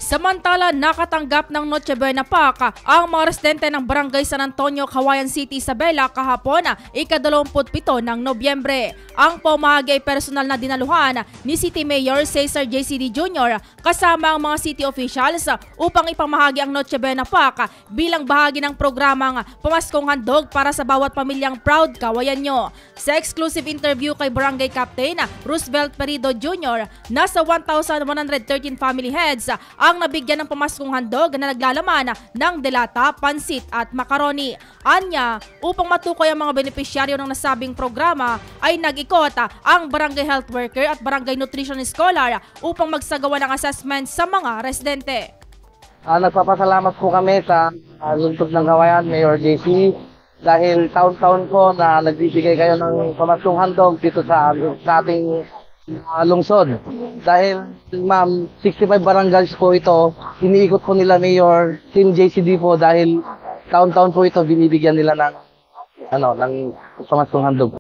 Samantala, nakatanggap ng Noche Buena PAC ang mga residente ng Barangay San Antonio, Cauayan City, Isabela kahapon, ika-27 ng Nobyembre. Ang pamahagi ay personal na dinaluhan ni City Mayor Cesar JCD Jr. kasama ang mga city officials upang ipamahagi ang Noche Buena PAC bilang bahagi ng programang Pamaskong Handog para sa bawat pamilyang proud Cauayanyo. Sa exclusive interview kay Barangay Captain Roosevelt Perido Jr., nasa 1,113 family heads ang nabigyan ng pamaskong handog na naglalaman ng delata, pansit at macaroni. Anya, upang matukoy ang mga benepisyaryo ng nasabing programa ay nag-ikot ang barangay health worker at barangay nutrition scholar upang magsagawa ng assessment sa mga residente. Nagpapasalamat po kami sa lungsod ng Cauayan, Mayor JC, dahil taon-taon po na nagbibigay kayo ng pamaskong handog dito sa ating lungsod. Dahil ma'am, 65 barangays po ito, iniikot po nila Mayor Team JCD po dahil taon-taon po ito binibigyan nila ng pamaskong handog.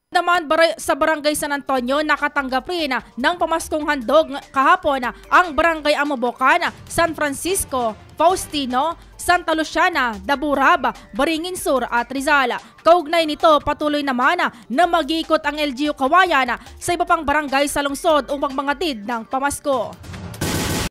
Naman sa Barangay San Antonio, nakatanggap rin ng pamaskong handog kahapon ang Barangay Amobocan, San Francisco, Faustino, Santa Luciana, Daburab, Baringin Sur at Rizal. Kaugnay nito, patuloy naman na mag-iikot ang LGU Cauayan sa iba pang barangay sa lungsod upang mangatid ng pamasko.